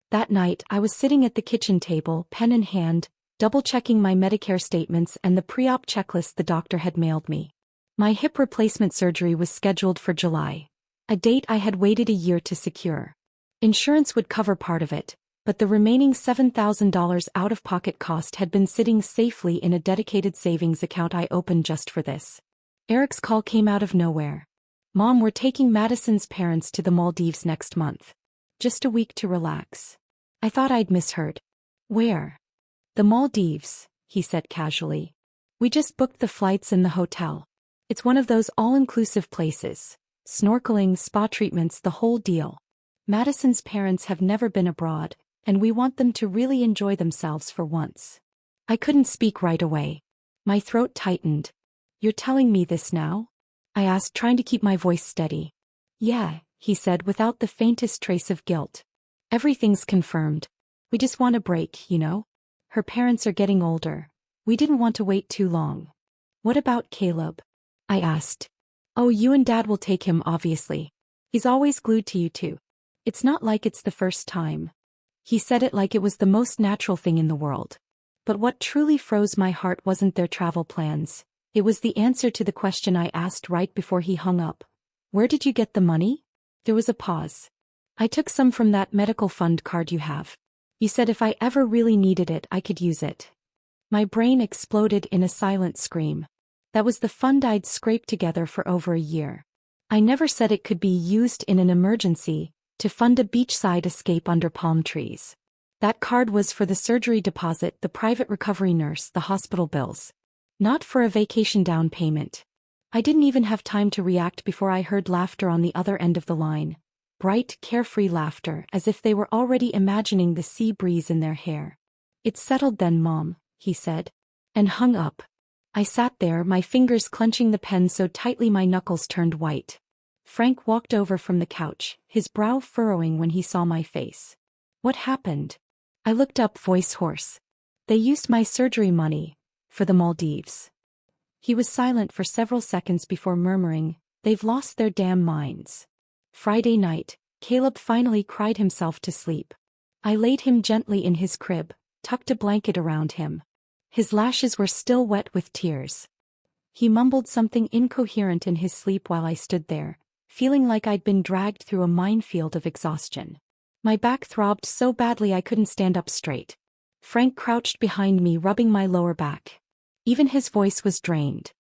That night, I was sitting at the kitchen table, pen in hand, double-checking my Medicare statements and the pre-op checklist the doctor had mailed me. My hip replacement surgery was scheduled for July, a date I had waited a year to secure. Insurance would cover part of it, but the remaining $7,000 out-of-pocket cost had been sitting safely in a dedicated savings account I opened just for this. Eric's call came out of nowhere. "Mom, we're taking Madison's parents to the Maldives next month. Just a week to relax." I thought I'd misheard. "Where?" "The Maldives," he said casually. "We just booked the flights and the hotel. It's one of those all-inclusive places. Snorkeling, spa treatments, the whole deal. Madison's parents have never been abroad, and we want them to really enjoy themselves for once." I couldn't speak right away. My throat tightened. "You're telling me this now?" I asked, trying to keep my voice steady. "Yeah," he said without the faintest trace of guilt. "Everything's confirmed. We just want a break, you know? Her parents are getting older. We didn't want to wait too long." "What about Caleb?" I asked. "Oh, you and Dad will take him, obviously. He's always glued to you two. It's not like it's the first time." He said it like it was the most natural thing in the world. But what truly froze my heart wasn't their travel plans. It was the answer to the question I asked right before he hung up. "Where did you get the money?" There was a pause. "I took some from that medical fund card you have. You said if I ever really needed it, I could use it." My brain exploded in a silent scream. That was the fund I'd scraped together for over a year. I never said it could be used in an emergency, to fund a beachside escape under palm trees. That card was for the surgery deposit, the private recovery nurse, the hospital bills. Not for a vacation down payment. I didn't even have time to react before I heard laughter on the other end of the line. Bright, carefree laughter, as if they were already imagining the sea breeze in their hair. "It's settled then, Mom," he said. And hung up. I sat there, my fingers clenching the pen so tightly my knuckles turned white. Frank walked over from the couch, his brow furrowing when he saw my face. "What happened?" I looked up, voice hoarse. "They used my surgery money. For the Maldives." He was silent for several seconds before murmuring, "They've lost their damn minds." Friday night, Caleb finally cried himself to sleep. I laid him gently in his crib, tucked a blanket around him. His lashes were still wet with tears. He mumbled something incoherent in his sleep while I stood there, feeling like I'd been dragged through a minefield of exhaustion. My back throbbed so badly I couldn't stand up straight. Frank crouched behind me, rubbing my lower back. Even his voice was drained.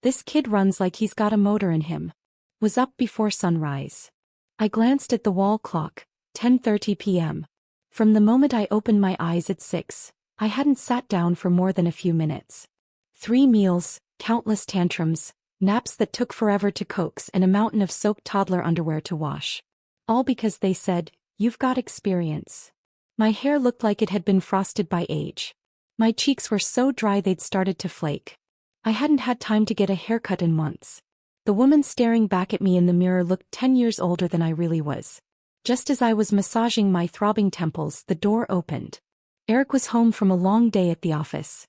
"This kid runs like he's got a motor in him." Was up before sunrise. I glanced at the wall clock, 10:30 p.m. From the moment I opened my eyes at 6, I hadn't sat down for more than a few minutes. 3 meals, countless tantrums, naps that took forever to coax, and a mountain of soaked toddler underwear to wash. All because they said, "You've got experience." My hair looked like it had been frosted by age. My cheeks were so dry they'd started to flake. I hadn't had time to get a haircut in months. The woman staring back at me in the mirror looked 10 years older than I really was. Just as I was massaging my throbbing temples, the door opened. Eric was home from a long day at the office.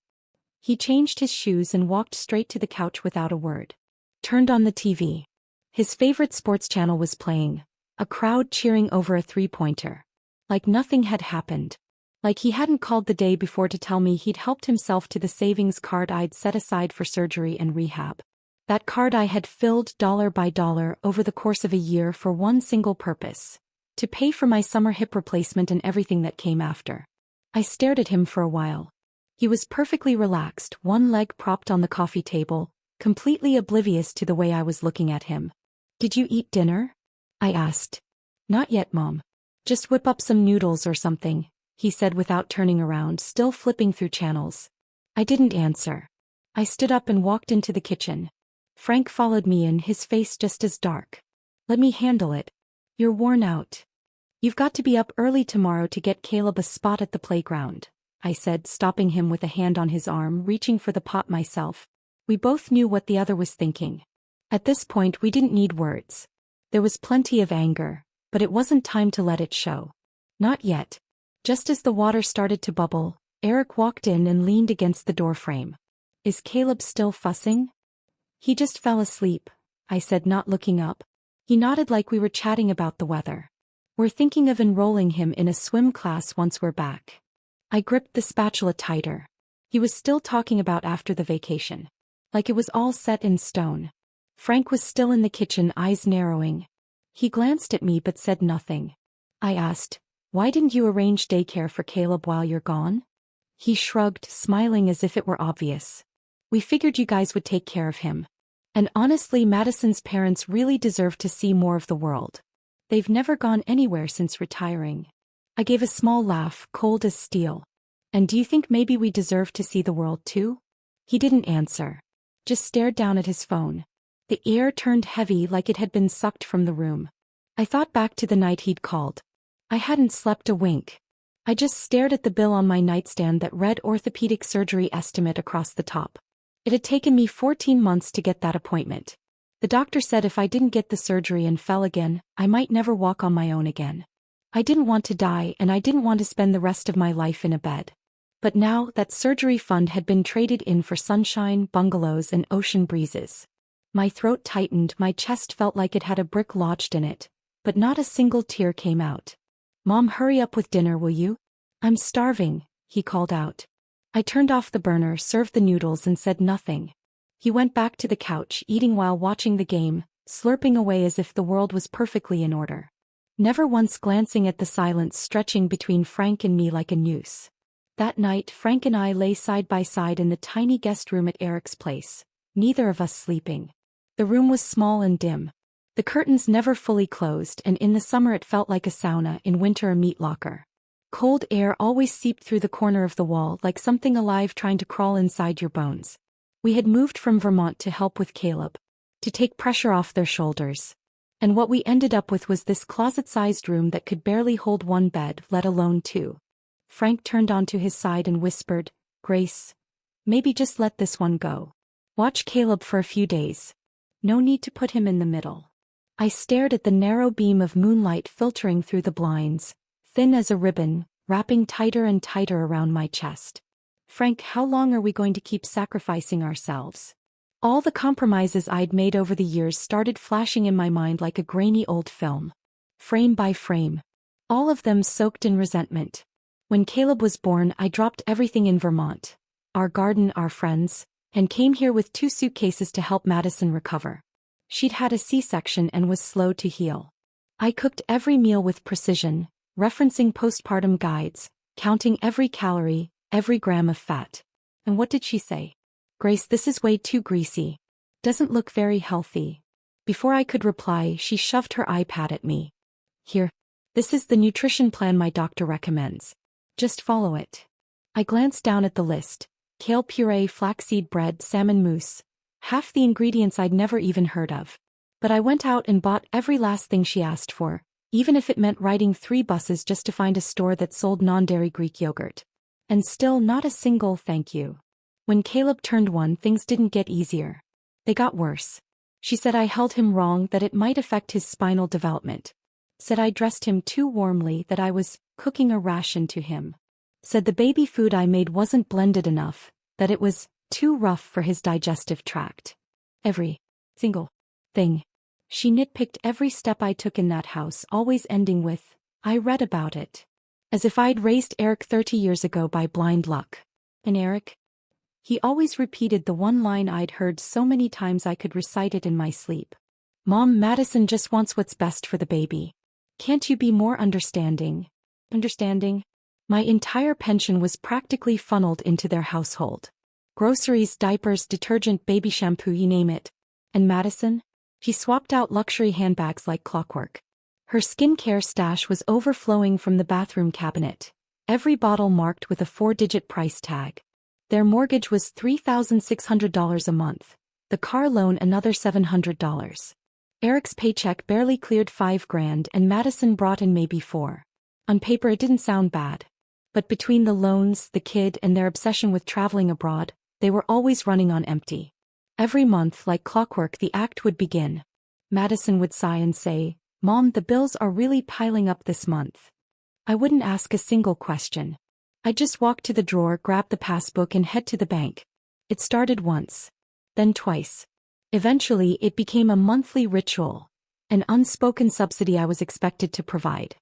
He changed his shoes and walked straight to the couch without a word. Turned on the TV. His favorite sports channel was playing, a crowd cheering over a three-pointer. Like nothing had happened. Like he hadn't called the day before to tell me he'd helped himself to the savings card I'd set aside for surgery and rehab. That card I had filled dollar by dollar over the course of a year for one single purpose: to pay for my summer hip replacement and everything that came after. I stared at him for a while. He was perfectly relaxed, one leg propped on the coffee table, completely oblivious to the way I was looking at him. "Did you eat dinner?" I asked. "Not yet, Mom. Just whip up some noodles or something," he said without turning around, still flipping through channels. I didn't answer. I stood up and walked into the kitchen. Frank followed me in, his face just as dark. "Let me handle it. You're worn out. You've got to be up early tomorrow to get Caleb a spot at the playground," I said, stopping him with a hand on his arm, reaching for the pot myself. We both knew what the other was thinking. At this point we didn't need words. There was plenty of anger, but it wasn't time to let it show. Not yet. Just as the water started to bubble, Eric walked in and leaned against the doorframe. "Is Caleb still fussing?" "He just fell asleep," I said, not looking up. He nodded like we were chatting about the weather. We're thinking of enrolling him in a swim class once we're back. I gripped the spatula tighter. He was still talking about after the vacation. Like it was all set in stone. Frank was still in the kitchen, eyes narrowing. He glanced at me but said nothing. I asked, "Why didn't you arrange daycare for Caleb while you're gone?" He shrugged, smiling as if it were obvious. "We figured you guys would take care of him. And honestly, Madison's parents really deserve to see more of the world. They've never gone anywhere since retiring." I gave a small laugh, cold as steel. "And do you think maybe we deserve to see the world too?" He didn't answer. Just stared down at his phone. The air turned heavy like it had been sucked from the room. I thought back to the night he'd called. I hadn't slept a wink. I just stared at the bill on my nightstand that read orthopedic surgery estimate across the top. It had taken me 14 months to get that appointment. The doctor said if I didn't get the surgery and fell again, I might never walk on my own again. I didn't want to die, and I didn't want to spend the rest of my life in a bed. But now that surgery fund had been traded in for sunshine, bungalows, and ocean breezes. My throat tightened, my chest felt like it had a brick lodged in it, but not a single tear came out. "Mom, hurry up with dinner, will you?" "I'm starving," he called out. I turned off the burner, served the noodles, and said nothing. He went back to the couch, eating while watching the game, slurping away as if the world was perfectly in order. Never once glancing at the silence stretching between Frank and me like a noose. That night, Frank and I lay side by side in the tiny guest room at Eric's place, neither of us sleeping. The room was small and dim. The curtains never fully closed, and in the summer it felt like a sauna, in winter a meat locker. Cold air always seeped through the corner of the wall like something alive trying to crawl inside your bones. We had moved from Vermont to help with Caleb, to take pressure off their shoulders. And what we ended up with was this closet-sized room that could barely hold one bed, let alone two. Frank turned onto his side and whispered, "Grace, maybe just let this one go. Watch Caleb for a few days. No need to put him in the middle." I stared at the narrow beam of moonlight filtering through the blinds, thin as a ribbon, wrapping tighter and tighter around my chest. "Frank, how long are we going to keep sacrificing ourselves?" All the compromises I'd made over the years started flashing in my mind like a grainy old film. Frame by frame. All of them soaked in resentment. When Caleb was born, I dropped everything in Vermont, our garden, our friends, and came here with 2 suitcases to help Madison recover. She'd had a C-section and was slow to heal. I cooked every meal with precision, referencing postpartum guides, counting every calorie, every gram of fat. And what did she say? "Grace, this is way too greasy. Doesn't look very healthy." Before I could reply, she shoved her iPad at me. "Here. This is the nutrition plan my doctor recommends. Just follow it." I glanced down at the list. Kale puree, flaxseed bread, salmon mousse. Half the ingredients I'd never even heard of. But I went out and bought every last thing she asked for, even if it meant riding 3 buses just to find a store that sold non-dairy Greek yogurt. And still not a single thank you. When Caleb turned 1, things didn't get easier. They got worse. She said I held him wrong, that it might affect his spinal development. Said I dressed him too warmly, that I was cooking a ration to him. Said the baby food I made wasn't blended enough, that it was too rough for his digestive tract. Every single thing. She nitpicked every step I took in that house, always ending with, "I read about it." As if I'd raised Eric 30 years ago by blind luck. And Eric? He always repeated the one line I'd heard so many times I could recite it in my sleep. "Mom, Madison just wants what's best for the baby. Can't you be more understanding?" Understanding? My entire pension was practically funneled into their household. Groceries, diapers, detergent, baby shampoo, you name it. And Madison? She swapped out luxury handbags like clockwork. Her skincare stash was overflowing from the bathroom cabinet, every bottle marked with a 4-digit price tag. Their mortgage was $3,600 a month, the car loan another $700. Eric's paycheck barely cleared $5,000 and Madison brought in maybe 4. On paper it didn't sound bad. But between the loans, the kid, and their obsession with traveling abroad, they were always running on empty. Every month, like clockwork, the act would begin. Madison would sigh and say, "Mom, the bills are really piling up this month." I wouldn't ask a single question. I'd just walk to the drawer, grab the passbook, and head to the bank. It started once. Then twice. Eventually, it became a monthly ritual, an unspoken subsidy I was expected to provide.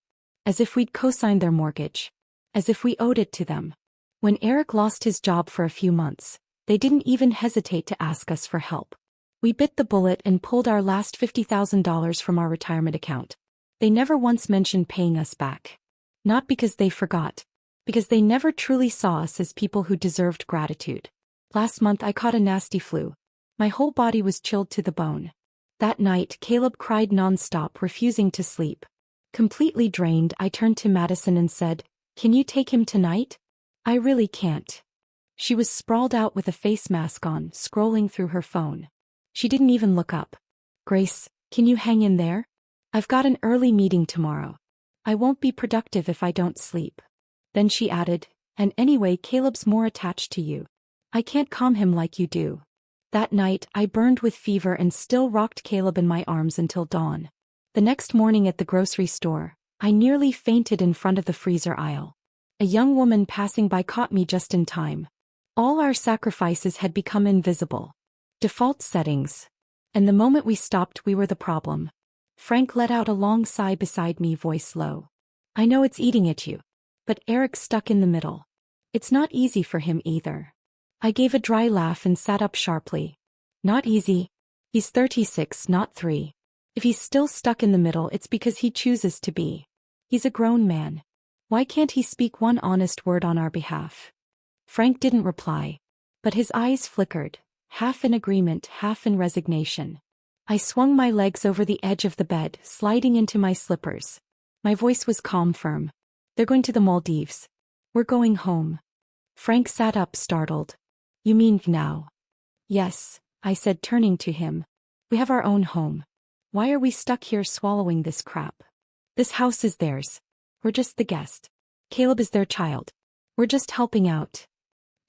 As if we'd co-signed their mortgage. As if we owed it to them. When Eric lost his job for a few months, they didn't even hesitate to ask us for help. We bit the bullet and pulled our last $50,000 from our retirement account. They never once mentioned paying us back. Not because they forgot. Because they never truly saw us as people who deserved gratitude. Last month I caught a nasty flu. My whole body was chilled to the bone. That night, Caleb cried non-stop, refusing to sleep. Completely drained, I turned to Madison and said, "Can you take him tonight?" "I really can't." She was sprawled out with a face mask on, scrolling through her phone. She didn't even look up. "Grace, can you hang in there? I've got an early meeting tomorrow. I won't be productive if I don't sleep." Then she added, "And anyway, Caleb's more attached to you. I can't calm him like you do." That night, I burned with fever and still rocked Caleb in my arms until dawn. The next morning at the grocery store, I nearly fainted in front of the freezer aisle. A young woman passing by caught me just in time. All our sacrifices had become invisible. Default settings. And the moment we stopped, we were the problem. Frank let out a long sigh beside me, voice low. "I know it's eating at you. But Eric's stuck in the middle. It's not easy for him either." I gave a dry laugh and sat up sharply. "Not easy? He's 36, not 3. If he's still stuck in the middle, it's because he chooses to be. He's a grown man. Why can't he speak one honest word on our behalf?" Frank didn't reply. But his eyes flickered, half in agreement, half in resignation. I swung my legs over the edge of the bed, sliding into my slippers. My voice was calm, firm. "They're going to the Maldives. We're going home." Frank sat up, startled. "You mean now?" "Yes," I said, turning to him. "We have our own home. Why are we stuck here swallowing this crap? This house is theirs. We're just the guest. Caleb is their child. We're just helping out.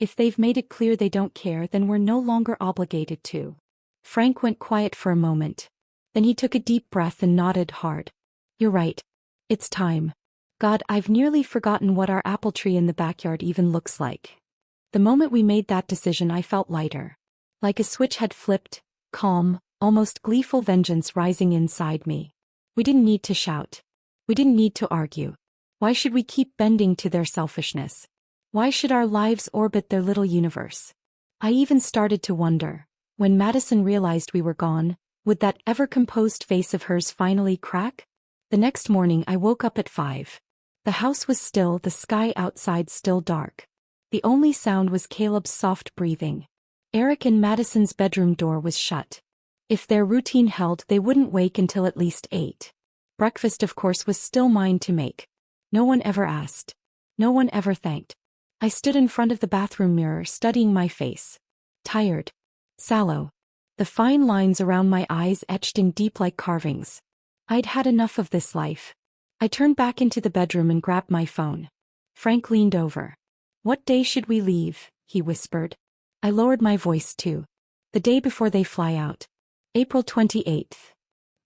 If they've made it clear they don't care, then we're no longer obligated to." Frank went quiet for a moment. Then he took a deep breath and nodded hard. "You're right. It's time. God, I've nearly forgotten what our apple tree in the backyard even looks like." The moment we made that decision, I felt lighter. Like a switch had flipped, calm, almost gleeful vengeance rising inside me. We didn't need to shout. We didn't need to argue. Why should we keep bending to their selfishness? Why should our lives orbit their little universe? I even started to wonder, when Madison realized we were gone, would that ever-composed face of hers finally crack? The next morning I woke up at 5. The house was still, the sky outside still dark. The only sound was Caleb's soft breathing. Eric and Madison's bedroom door was shut. If their routine held, they wouldn't wake until at least 8. Breakfast, of course, was still mine to make. No one ever asked. No one ever thanked. I stood in front of the bathroom mirror, studying my face. Tired. Sallow. The fine lines around my eyes etched in deep like carvings. I'd had enough of this life. I turned back into the bedroom and grabbed my phone. Frank leaned over. "What day should we leave?" he whispered. I lowered my voice too. "The day before they fly out. April 28th.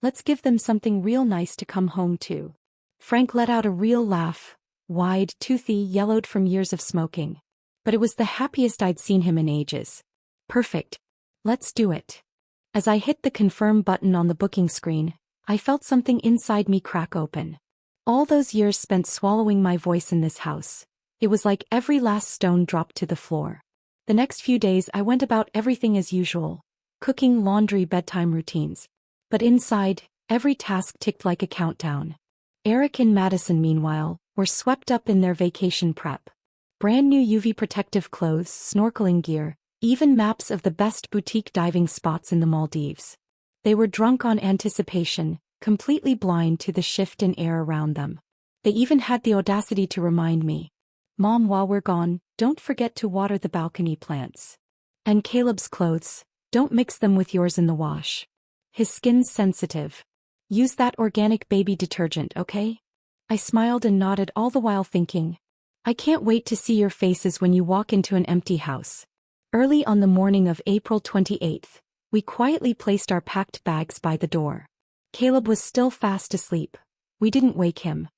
Let's give them something real nice to come home to." Frank let out a real laugh, wide, toothy, yellowed from years of smoking. But it was the happiest I'd seen him in ages. "Perfect. Let's do it." As I hit the confirm button on the booking screen, I felt something inside me crack open. All those years spent swallowing my voice in this house, it was like every last stone dropped to the floor. The next few days I went about everything as usual, cooking, laundry, bedtime routines. But inside, every task ticked like a countdown. Eric and Madison, meanwhile, were swept up in their vacation prep. Brand new UV protective clothes, snorkeling gear, even maps of the best boutique diving spots in the Maldives. They were drunk on anticipation, completely blind to the shift in air around them. They even had the audacity to remind me, "Mom, while we're gone, don't forget to water the balcony plants. And Caleb's clothes, don't mix them with yours in the wash. His skin's sensitive. Use that organic baby detergent, okay?" I smiled and nodded, all the while thinking, I can't wait to see your faces when you walk into an empty house. Early on the morning of April 28th, we quietly placed our packed bags by the door. Caleb was still fast asleep. We didn't wake him.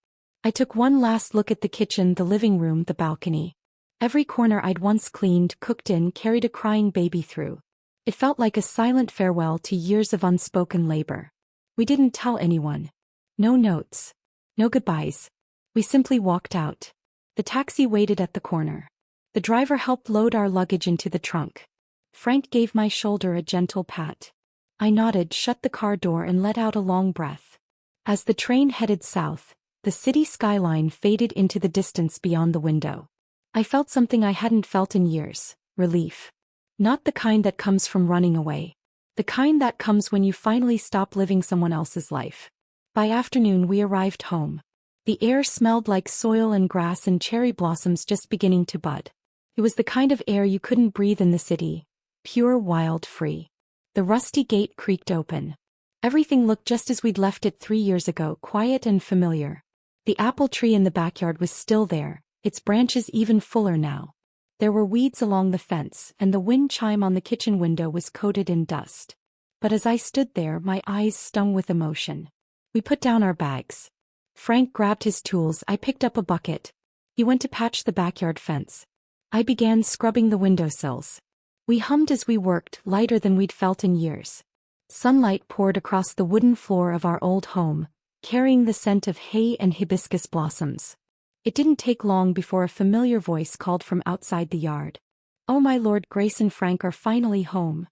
I took one last look at the kitchen, the living room, the balcony. Every corner I'd once cleaned, cooked in, carried a crying baby through. It felt like a silent farewell to years of unspoken labor. We didn't tell anyone. No notes. No goodbyes. We simply walked out. The taxi waited at the corner. The driver helped load our luggage into the trunk. Frank gave my shoulder a gentle pat. I nodded, shut the car door and let out a long breath. As the train headed south, the city skyline faded into the distance beyond the window. I felt something I hadn't felt in years: relief. Not the kind that comes from running away. The kind that comes when you finally stop living someone else's life. By afternoon we arrived home. The air smelled like soil and grass and cherry blossoms just beginning to bud. It was the kind of air you couldn't breathe in the city. Pure, wild, free. The rusty gate creaked open. Everything looked just as we'd left it 3 years ago, quiet and familiar. The apple tree in the backyard was still there, its branches even fuller now. There were weeds along the fence, and the wind chime on the kitchen window was coated in dust. But as I stood there, my eyes stung with emotion. We put down our bags. Frank grabbed his tools, I picked up a bucket. He went to patch the backyard fence. I began scrubbing the windowsills. We hummed as we worked, lighter than we'd felt in years. Sunlight poured across the wooden floor of our old home, carrying the scent of hay and hibiscus blossoms. It didn't take long before a familiar voice called from outside the yard. "Oh my lord, Grace and Frank are finally home."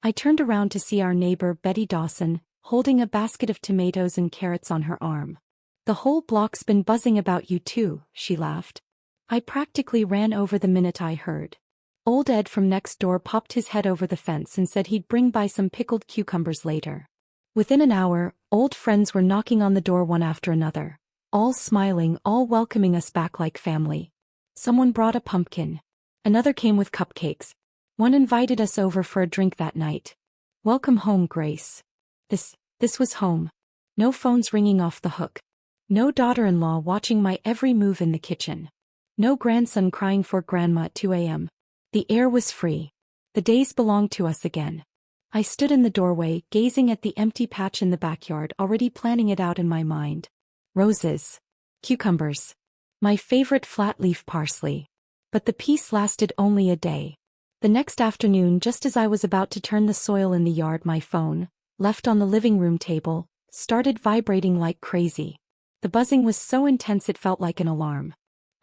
I turned around to see our neighbor Betty Dawson, holding a basket of tomatoes and carrots on her arm. "The whole block's been buzzing about you too," she laughed. I practically ran over the minute I heard. Old Ed from next door popped his head over the fence and said he'd bring by some pickled cucumbers later. Within an hour, old friends were knocking on the door one after another. All smiling, all welcoming us back like family. Someone brought a pumpkin. Another came with cupcakes. One invited us over for a drink that night. "Welcome home, Grace." This was home. No phones ringing off the hook. No daughter-in-law watching my every move in the kitchen. No grandson crying for grandma at 2 a.m. The air was free. The days belonged to us again. I stood in the doorway, gazing at the empty patch in the backyard, already planning it out in my mind. Roses. Cucumbers. My favorite flat-leaf parsley. But the peace lasted only a day. The next afternoon, just as I was about to turn the soil in the yard, my phone, left on the living room table, started vibrating like crazy. The buzzing was so intense it felt like an alarm.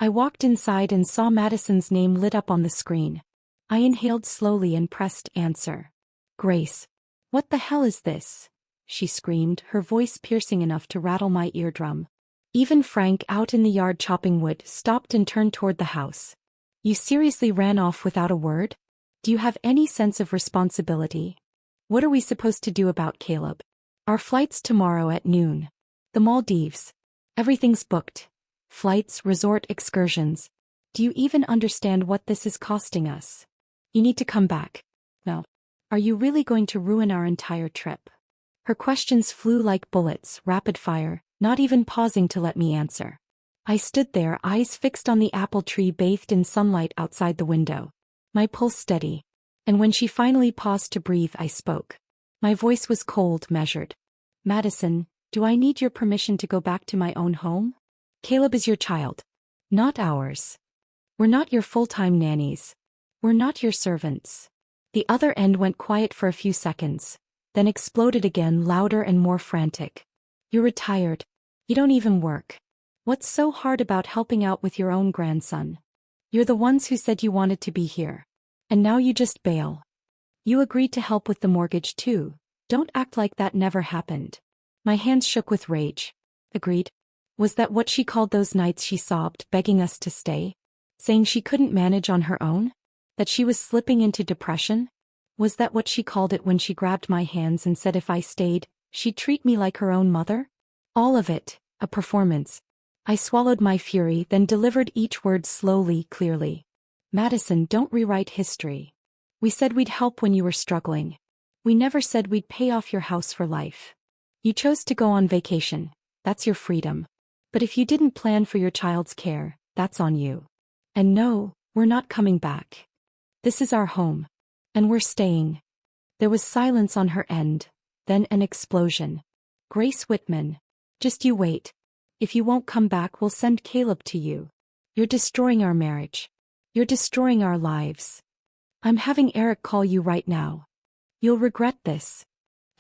I walked inside and saw Madison's name lit up on the screen. I inhaled slowly and pressed answer. "Grace. What the hell is this?" she screamed, her voice piercing enough to rattle my eardrum. Even Frank, out in the yard chopping wood, stopped and turned toward the house. "You seriously ran off without a word? Do you have any sense of responsibility? What are we supposed to do about Caleb? Our flight's tomorrow at noon. The Maldives. Everything's booked. Flights, resort excursions. Do you even understand what this is costing us? You need to come back. No. Are you really going to ruin our entire trip?" Her questions flew like bullets, rapid fire, not even pausing to let me answer. I stood there, eyes fixed on the apple tree bathed in sunlight outside the window. My pulse steady. And when she finally paused to breathe, I spoke. My voice was cold, measured. "Madison, do I need your permission to go back to my own home? Caleb is your child. Not ours. We're not your full-time nannies. We're not your servants." The other end went quiet for a few seconds, then exploded again, louder and more frantic. "You're retired. You don't even work. What's so hard about helping out with your own grandson? You're the ones who said you wanted to be here. And now you just bail. You agreed to help with the mortgage too. Don't act like that never happened." My hands shook with rage. Agreed? Was that what she called those nights she sobbed, begging us to stay? Saying she couldn't manage on her own? That she was slipping into depression? Was that what she called it when she grabbed my hands and said if I stayed, she'd treat me like her own mother? All of it, a performance. I swallowed my fury, then delivered each word slowly, clearly. "Madison, don't rewrite history. We said we'd help when you were struggling. We never said we'd pay off your house for life. You chose to go on vacation. That's your freedom. But if you didn't plan for your child's care, that's on you. And no, we're not coming back. This is our home. And we're staying." There was silence on her end, then an explosion. "Grace Whitman. Just you wait. If you won't come back, we'll send Caleb to you. You're destroying our marriage. You're destroying our lives. I'm having Eric call you right now. You'll regret this."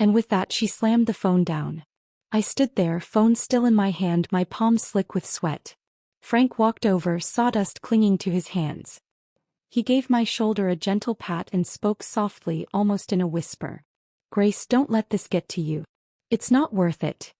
And with that she slammed the phone down. I stood there, phone still in my hand, my palms slick with sweat. Frank walked over, sawdust clinging to his hands. He gave my shoulder a gentle pat and spoke softly, almost in a whisper. Grace, don't let this get to you. It's not worth it.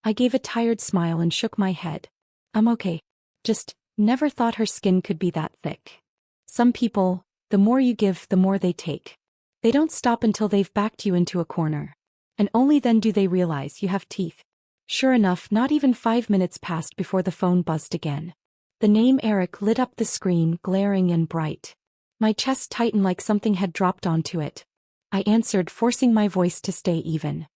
I gave a tired smile and shook my head. I'm okay. Just, never thought her skin could be that thick. Some people, the more you give, the more they take. They don't stop until they've backed you into a corner. And only then do they realize you have teeth. Sure enough, not even 5 minutes passed before the phone buzzed again. The name Eric lit up the screen, glaring and bright. My chest tightened like something had dropped onto it. I answered, forcing my voice to stay even.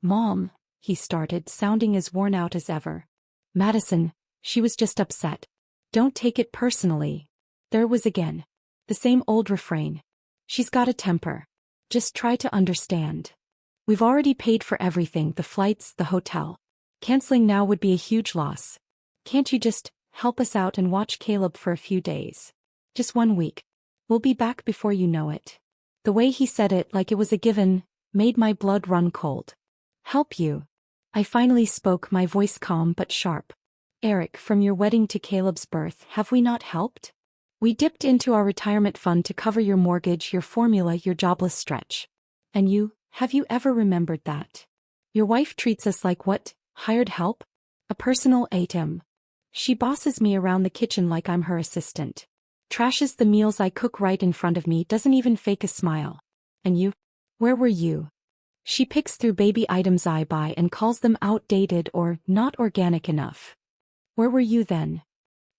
Mom, he started, sounding as worn out as ever. Madison, she was just upset. Don't take it personally. There it was again. The same old refrain. She's got a temper. Just try to understand. We've already paid for everything, the flights, the hotel. Canceling now would be a huge loss. Can't you just help us out and watch Caleb for a few days? Just 1 week. We'll be back before you know it. The way he said it, like it was a given, made my blood run cold. Help you? I finally spoke, my voice calm but sharp. Eric, from your wedding to Caleb's birth, have we not helped? We dipped into our retirement fund to cover your mortgage, your formula, your jobless stretch. And you, have you ever remembered that? Your wife treats us like what? Hired help? A personal ATM. She bosses me around the kitchen like I'm her assistant. Trashes the meals I cook right in front of me, doesn't even fake a smile. And you? Where were you? She picks through baby items I buy and calls them outdated or not organic enough. Where were you then?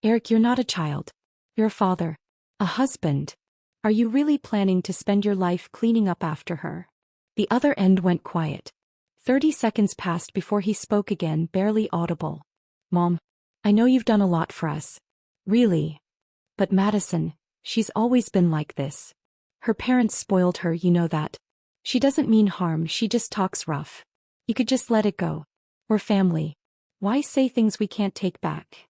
Eric, you're not a child. You're a father. A husband. Are you really planning to spend your life cleaning up after her? The other end went quiet. 30 seconds passed before he spoke again, barely audible. Mom, I know you've done a lot for us. Really. But Madison, she's always been like this. Her parents spoiled her, you know that. She doesn't mean harm, she just talks rough. You could just let it go. We're family. Why say things we can't take back?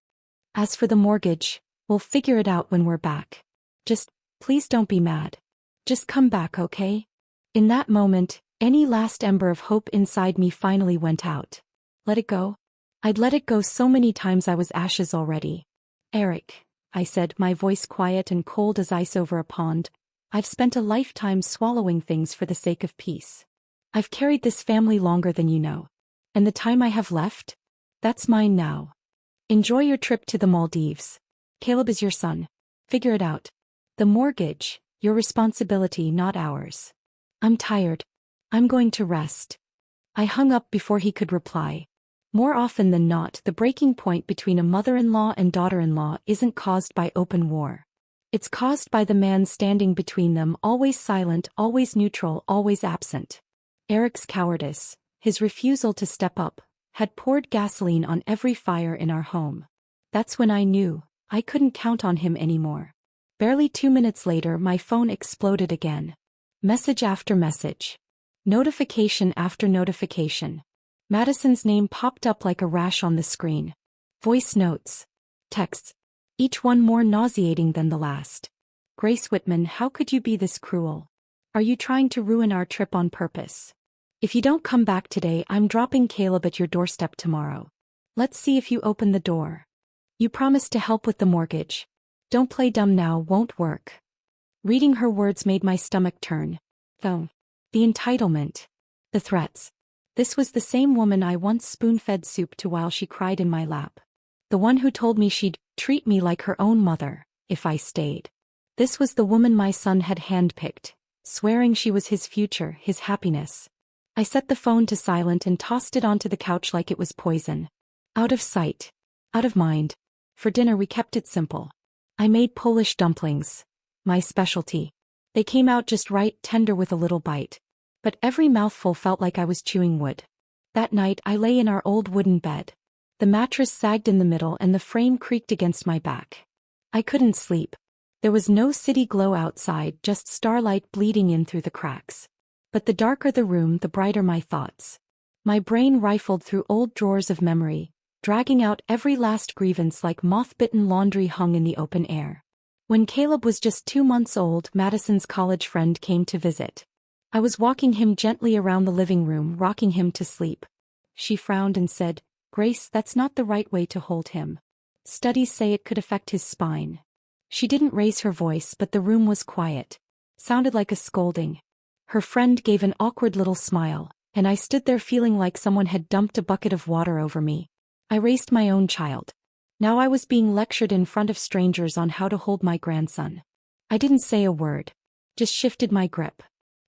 As for the mortgage, we'll figure it out when we're back. Just, please don't be mad. Just come back, okay? In that moment, any last ember of hope inside me finally went out. Let it go? I'd let it go so many times I was ashes already. Eric, I said, my voice quiet and cold as ice over a pond, I've spent a lifetime swallowing things for the sake of peace. I've carried this family longer than you know. And the time I have left? That's mine now. Enjoy your trip to the Maldives. Caleb is your son. Figure it out. The mortgage, your responsibility, not ours. I'm tired. I'm going to rest. I hung up before he could reply. More often than not, the breaking point between a mother-in-law and daughter-in-law isn't caused by open war. It's caused by the man standing between them, always silent, always neutral, always absent. Eric's cowardice, his refusal to step up, had poured gasoline on every fire in our home. That's when I knew I couldn't count on him anymore. Barely 2 minutes later, my phone exploded again. Message after message. Notification after notification. Madison's name popped up like a rash on the screen. Voice notes. Texts. Each one more nauseating than the last. Grace Whitman, how could you be this cruel? Are you trying to ruin our trip on purpose? If you don't come back today, I'm dropping Caleb at your doorstep tomorrow. Let's see if you open the door. You promised to help with the mortgage. Don't play dumb now, won't work. Reading her words made my stomach turn. The entitlement. The threats. This was the same woman I once spoon-fed soup to while she cried in my lap. The one who told me she'd treat me like her own mother, if I stayed. This was the woman my son had handpicked, swearing she was his future, his happiness. I set the phone to silent and tossed it onto the couch like it was poison. Out of sight. Out of mind. For dinner we kept it simple. I made Polish dumplings. My specialty. They came out just right, tender with a little bite. But every mouthful felt like I was chewing wood. That night I lay in our old wooden bed. The mattress sagged in the middle and the frame creaked against my back. I couldn't sleep. There was no city glow outside, just starlight bleeding in through the cracks. But the darker the room, the brighter my thoughts. My brain rifled through old drawers of memory, dragging out every last grievance like moth-bitten laundry hung in the open air. When Caleb was just 2 months old, Madison's college friend came to visit. I was walking him gently around the living room, rocking him to sleep. She frowned and said, "Grace, that's not the right way to hold him. Studies say it could affect his spine. She didn't raise her voice, but the room was quiet. Sounded like a scolding. Her friend gave an awkward little smile, and I stood there feeling like someone had dumped a bucket of water over me. I raised my own child. Now I was being lectured in front of strangers on how to hold my grandson. I didn't say a word. Just shifted my grip.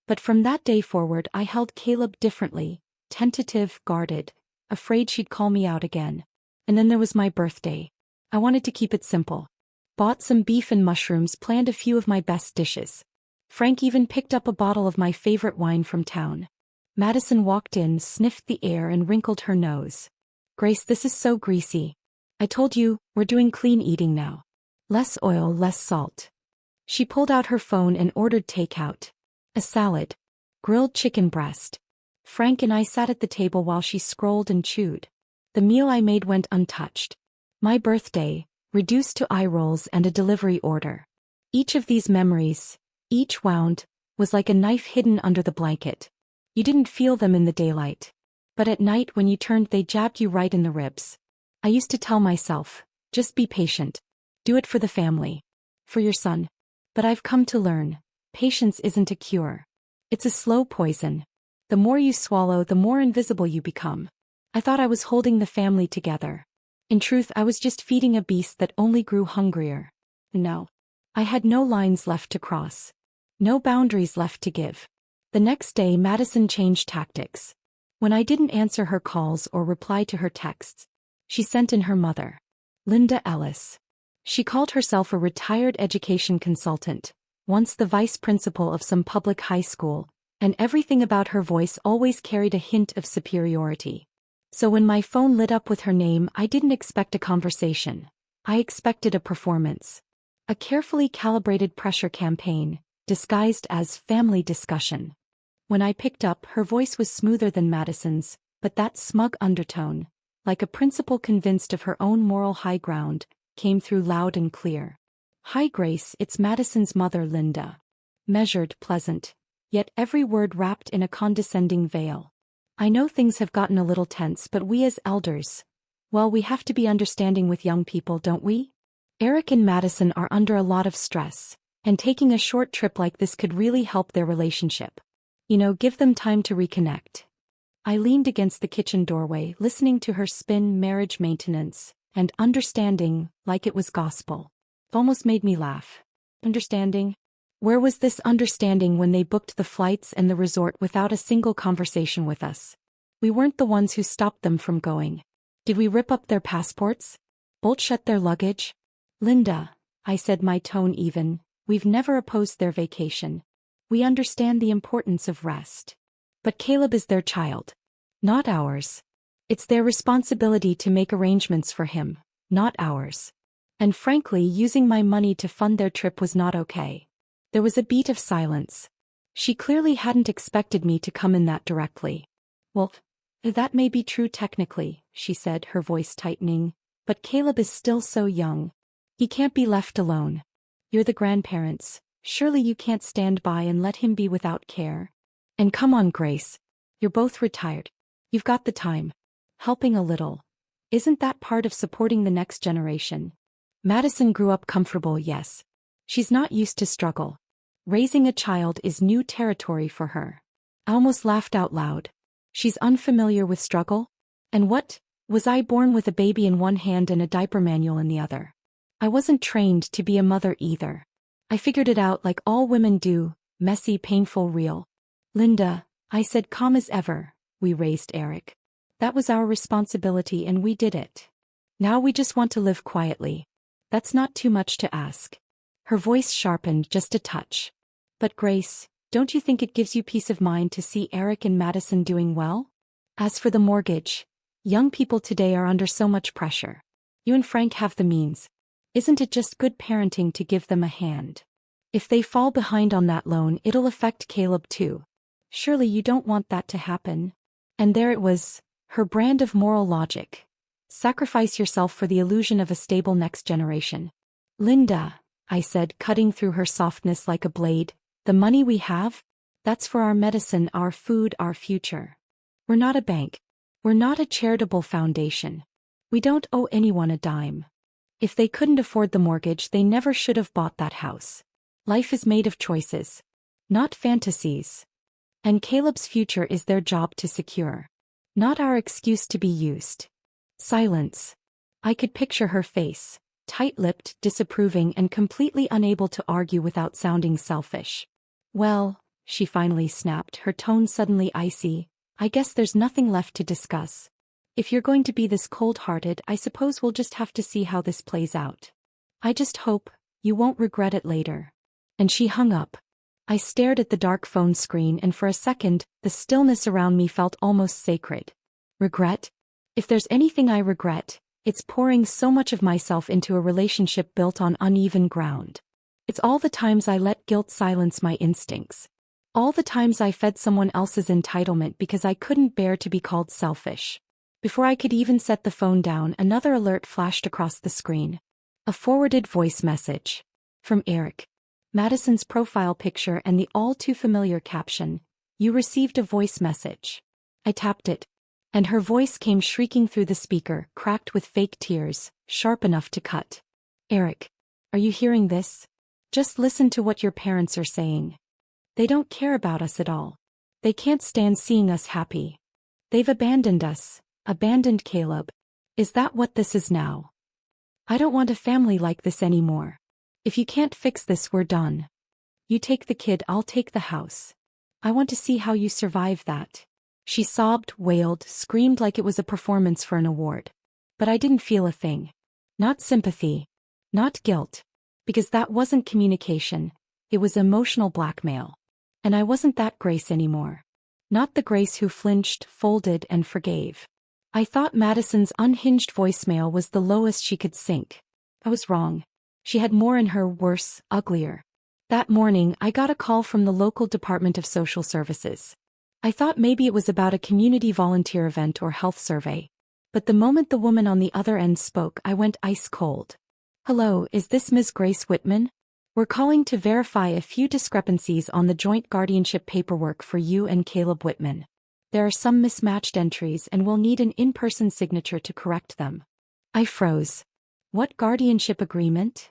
But from that day forward I held Caleb differently, tentative, guarded, afraid she'd call me out again. And then there was my birthday. I wanted to keep it simple. Bought some beef and mushrooms, planned a few of my best dishes. Frank even picked up a bottle of my favorite wine from town. Madison walked in, sniffed the air and wrinkled her nose. "Grace, this is so greasy. I told you, we're doing clean eating now. Less oil, less salt." She pulled out her phone and ordered takeout. A salad. Grilled chicken breast. Frank and I sat at the table while she scrolled and chewed. The meal I made went untouched. My birthday, reduced to eye rolls and a delivery order. Each of these memories, each wound, was like a knife hidden under the blanket. You didn't feel them in the daylight. But at night when you turned they jabbed you right in the ribs. I used to tell myself, just be patient. Do it for the family. For your son. But I've come to learn, patience isn't a cure. It's a slow poison. The more you swallow, the more invisible you become. I thought I was holding the family together. In truth, I was just feeding a beast that only grew hungrier. No. I had no lines left to cross. No boundaries left to give. The next day Madison changed tactics. When I didn't answer her calls or reply to her texts, she sent in her mother. Linda Ellis. She called herself a retired education consultant, once the vice principal of some public high school, and everything about her voice always carried a hint of superiority. So when my phone lit up with her name, I didn't expect a conversation. I expected a performance. A carefully calibrated pressure campaign, disguised as family discussion. When I picked up, her voice was smoother than Madison's, but that smug undertone, like a principal convinced of her own moral high ground, came through loud and clear. "Hi Grace, it's Madison's mother Linda." Measured, pleasant, yet every word wrapped in a condescending veil. "I know things have gotten a little tense, but we as elders, well, we have to be understanding with young people, don't we? Eric and Madison are under a lot of stress, and taking a short trip like this could really help their relationship. You know, give them time to reconnect." I leaned against the kitchen doorway, listening to her spin marriage maintenance, and understanding, like it was gospel. It almost made me laugh. Understanding? Where was this understanding when they booked the flights and the resort without a single conversation with us? We weren't the ones who stopped them from going. Did we rip up their passports? Bolt shut their luggage? "Linda," I said, my tone even, "we've never opposed their vacation. We understand the importance of rest. But Caleb is their child. Not ours. It's their responsibility to make arrangements for him, not ours. And frankly, using my money to fund their trip was not okay." There was a beat of silence. She clearly hadn't expected me to come in that directly. "Well, that may be true technically," she said, her voice tightening, "but Caleb is still so young. He can't be left alone. You're the grandparents. Surely you can't stand by and let him be without care. And come on, Grace. You're both retired. You've got the time. Helping a little. Isn't that part of supporting the next generation?" Madison grew up comfortable, yes. She's not used to struggle. Raising a child is new territory for her. I almost laughed out loud. She's unfamiliar with struggle? And what? Was I born with a baby in one hand and a diaper manual in the other? I wasn't trained to be a mother either. I figured it out like all women do, messy, painful, real. "Linda," I said, calm as ever, "we raised Eric. That was our responsibility and we did it. Now we just want to live quietly. That's not too much to ask." Her voice sharpened just a touch. "But Grace, don't you think it gives you peace of mind to see Eric and Madison doing well? As for the mortgage, young people today are under so much pressure. You and Frank have the means. Isn't it just good parenting to give them a hand? If they fall behind on that loan, it'll affect Caleb too. Surely you don't want that to happen." And there it was, her brand of moral logic. Sacrifice yourself for the illusion of a stable next generation. "Linda," I said, cutting through her softness like a blade, "the money we have? That's for our medicine, our food, our future. We're not a bank. We're not a charitable foundation. We don't owe anyone a dime. If they couldn't afford the mortgage, they never should have bought that house. Life is made of choices, not fantasies. And Caleb's future is their job to secure, not our excuse to be used. Silence. I could picture her face, tight-lipped, disapproving, and completely unable to argue without sounding selfish. Well, she finally snapped, her tone suddenly icy, I guess there's nothing left to discuss. If you're going to be this cold-hearted, I suppose we'll just have to see how this plays out. I just hope you won't regret it later. And she hung up. I stared at the dark phone screen, and for a second, the stillness around me felt almost sacred. Regret? If there's anything I regret, it's pouring so much of myself into a relationship built on uneven ground. It's all the times I let guilt silence my instincts. All the times I fed someone else's entitlement because I couldn't bear to be called selfish. Before I could even set the phone down, another alert flashed across the screen. A forwarded voice message. From Eric. Madison's profile picture and the all-too-familiar caption, "You received a voice message." I tapped it, and her voice came shrieking through the speaker, cracked with fake tears, sharp enough to cut. "Eric, are you hearing this? Just listen to what your parents are saying. They don't care about us at all. They can't stand seeing us happy. They've abandoned us, abandoned Caleb. Is that what this is now? I don't want a family like this anymore. If you can't fix this, we're done. You take the kid, I'll take the house. I want to see how you survive that." She sobbed, wailed, screamed like it was a performance for an award. But I didn't feel a thing. Not sympathy. Not guilt. Because that wasn't communication. It was emotional blackmail. And I wasn't that Grace anymore. Not the Grace who flinched, folded, and forgave. I thought Madison's unhinged voicemail was the lowest she could sink. I was wrong. She had more in her, worse, uglier. That morning, I got a call from the local Department of Social Services. I thought maybe it was about a community volunteer event or health survey. But the moment the woman on the other end spoke, I went ice cold. "Hello, is this Ms. Grace Whitman? We're calling to verify a few discrepancies on the joint guardianship paperwork for you and Caleb Whitman. There are some mismatched entries and we'll need an in-person signature to correct them." I froze. What guardianship agreement?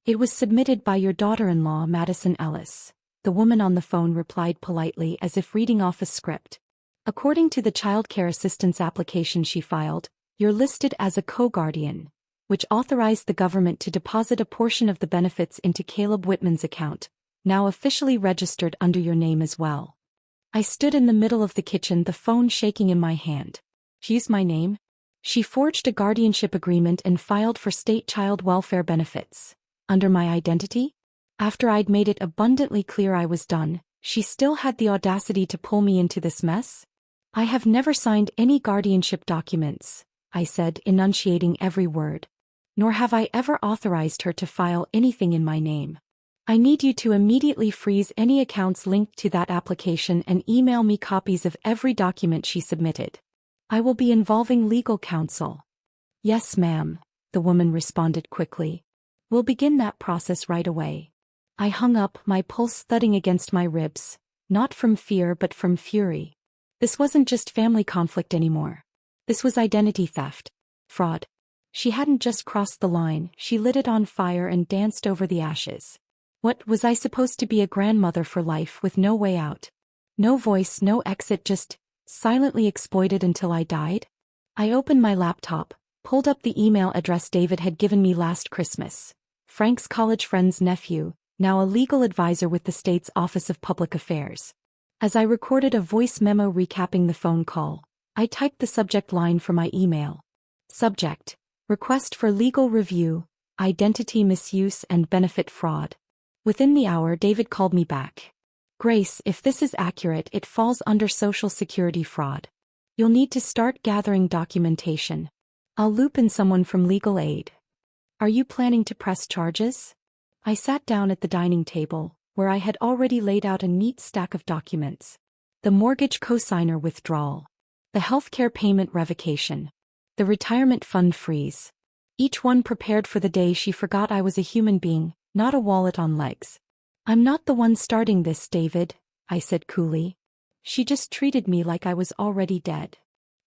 "It was submitted by your daughter-in-law, Madison Ellis." The woman on the phone replied politely, as if reading off a script. "According to the child care assistance application she filed, you're listed as a co-guardian, which authorized the government to deposit a portion of the benefits into Caleb Whitman's account, now officially registered under your name as well." I stood in the middle of the kitchen, the phone shaking in my hand. She used my name? She forged a guardianship agreement and filed for state child welfare benefits. Under my identity? After I'd made it abundantly clear I was done, she still had the audacity to pull me into this mess? "I have never signed any guardianship documents," I said, enunciating every word. "Nor have I ever authorized her to file anything in my name. I need you to immediately freeze any accounts linked to that application and email me copies of every document she submitted. I will be involving legal counsel." "Yes, ma'am," the woman responded quickly. "We'll begin that process right away." I hung up, my pulse thudding against my ribs, not from fear but from fury. This wasn't just family conflict anymore. This was identity theft. Fraud. She hadn't just crossed the line, she lit it on fire and danced over the ashes. What, was I supposed to be a grandmother for life with no way out? No voice, no exit, just silently exploited until I died? I opened my laptop, pulled up the email address David had given me last Christmas. Frank's college friend's nephew, now a legal advisor with the state's Office of Public Affairs. As I recorded a voice memo recapping the phone call, I typed the subject line for my email. Subject: Request for legal review, identity misuse and benefit fraud. Within the hour, David called me back. "Grace, if this is accurate, it falls under Social Security fraud. You'll need to start gathering documentation. I'll loop in someone from legal aid. Are you planning to press charges?" I sat down at the dining table, where I had already laid out a neat stack of documents. The mortgage cosigner withdrawal. The healthcare payment revocation. The retirement fund freeze. Each one prepared for the day she forgot I was a human being, not a wallet on legs. "I'm not the one starting this, David," I said coolly. "She just treated me like I was already dead."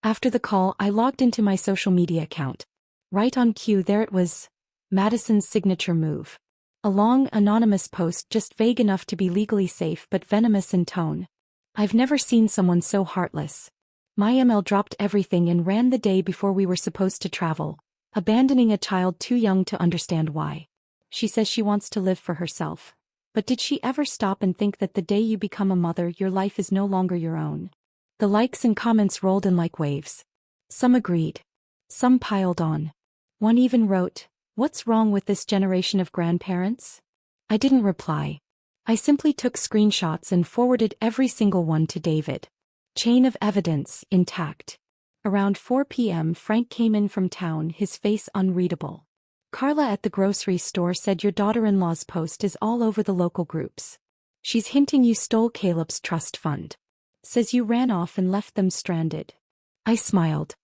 After the call, I logged into my social media account. Right on cue, there it was. Madison's signature move. A long, anonymous post just vague enough to be legally safe but venomous in tone. I've never seen someone so heartless. My ML dropped everything and ran the day before we were supposed to travel, abandoning a child too young to understand why. She says she wants to live for herself. But did she ever stop and think that the day you become a mother, your life is no longer your own? The likes and comments rolled in like waves. Some agreed. Some piled on. One even wrote, "What's wrong with this generation of grandparents?" I didn't reply. I simply took screenshots and forwarded every single one to David. Chain of evidence, intact. Around 4 p.m. Frank came in from town, his face unreadable. "Carla at the grocery store said your daughter-in-law's post is all over the local groups. She's hinting you stole Caleb's trust fund. Says you ran off and left them stranded." I smiled.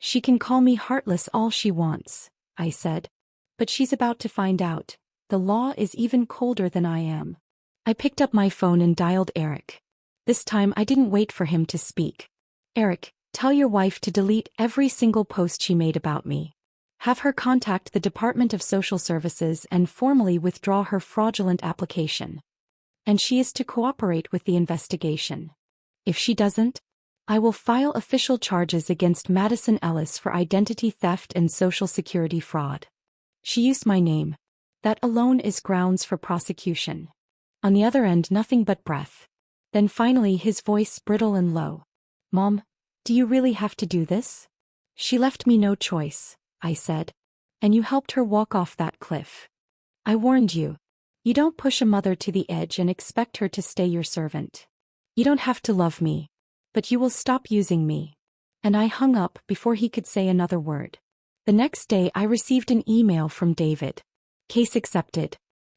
"She can call me heartless all she wants," I said. "But she's about to find out. The law is even colder than I am." I picked up my phone and dialed Eric. This time I didn't wait for him to speak. "Eric, tell your wife to delete every single post she made about me. Have her contact the Department of Social Services and formally withdraw her fraudulent application. And she is to cooperate with the investigation. If she doesn't, I will file official charges against Madison Ellis for identity theft and Social Security fraud. She used my name. That alone is grounds for prosecution." On the other end, nothing but breath. Then finally his voice brittle and low. "Mom, do you really have to do this?" "She left me no choice," I said. "And you helped her walk off that cliff. I warned you. You don't push a mother to the edge and expect her to stay your servant. You don't have to love me. But you will stop using me." And I hung up before he could say another word. The next day I received an email from David. Case accepted.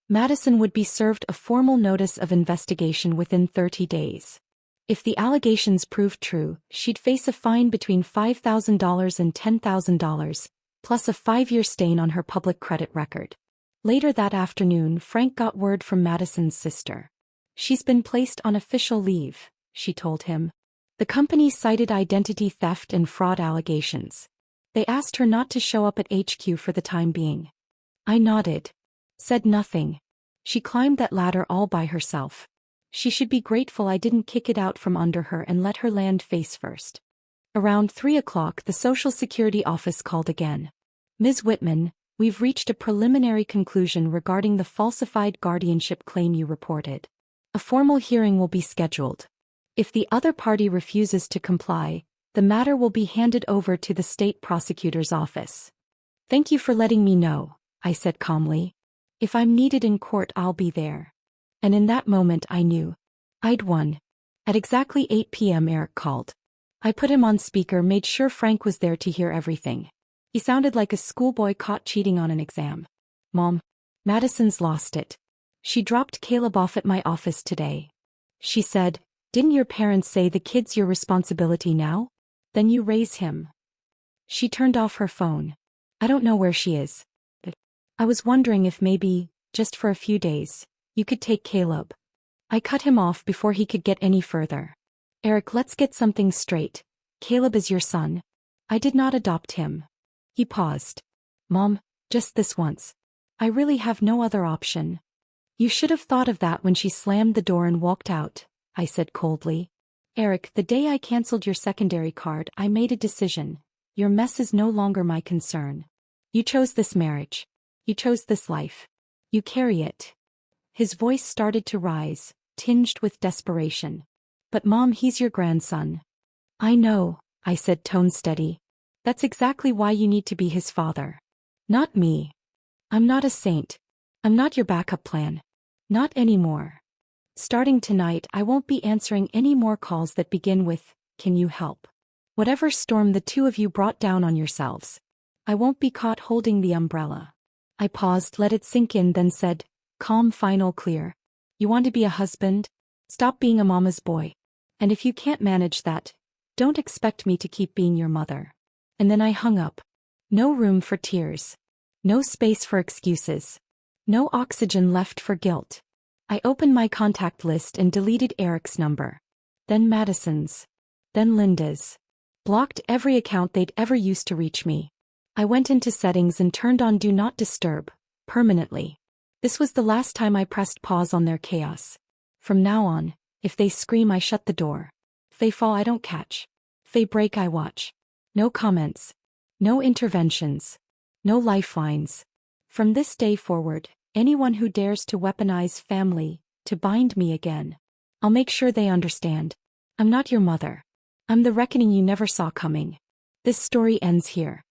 Madison would be served a formal notice of investigation within 30 days. If the allegations proved true, she'd face a fine between $5,000 and $10,000, plus a 5-year stain on her public credit record. Later that afternoon, Frank got word from Madison's sister. "She's been placed on official leave," she told him. The company cited identity theft and fraud allegations. They asked her not to show up at HQ for the time being. I nodded. Said nothing. She climbed that ladder all by herself. She should be grateful I didn't kick it out from under her and let her land face first. Around 3 o'clock the Social Security office called again. "Ms. Whitman, we've reached a preliminary conclusion regarding the falsified guardianship claim you reported. A formal hearing will be scheduled. If the other party refuses to comply, the matter will be handed over to the state prosecutor's office." "Thank you for letting me know," I said calmly. "If I'm needed in court, I'll be there." And in that moment I knew. I'd won. At exactly 8 p.m. Eric called. I put him on speaker, made sure Frank was there to hear everything. He sounded like a schoolboy caught cheating on an exam. "Mom, Madison's lost it. She dropped Caleb off at my office today. She said, 'Didn't your parents say the kid's your responsibility now? Then you raise him.'" She turned off her phone. "I don't know where she is. But I was wondering if maybe, just for a few days, you could take Caleb." I cut him off before he could get any further. "Eric, let's get something straight. Caleb is your son. I did not adopt him." He paused. "Mom, just this once. I really have no other option." "You should have thought of that when she slammed the door and walked out," I said coldly. "Eric, the day I canceled your secondary card, I made a decision. Your mess is no longer my concern. You chose this marriage. You chose this life. You carry it." His voice started to rise, tinged with desperation. "But Mom, he's your grandson." "I know," I said, tone steady. "That's exactly why you need to be his father. Not me. I'm not a saint. I'm not your backup plan. Not anymore. Starting tonight, I won't be answering any more calls that begin with, 'Can you help?' Whatever storm the two of you brought down on yourselves, I won't be caught holding the umbrella." I paused, let it sink in, then said, calm, final, clear. "You want to be a husband? Stop being a mama's boy. And if you can't manage that, don't expect me to keep being your mother." And then I hung up. No room for tears. No space for excuses. No oxygen left for guilt. I opened my contact list and deleted Eric's number. Then Madison's. Then Linda's. Blocked every account they'd ever used to reach me. I went into settings and turned on Do Not Disturb, permanently. This was the last time I pressed pause on their chaos. From now on, if they scream I shut the door. If they fall I don't catch. If they break I watch. No comments. No interventions. No lifelines. From this day forward, anyone who dares to weaponize family, to bind me again, I'll make sure they understand. I'm not your mother. I'm the reckoning you never saw coming. This story ends here.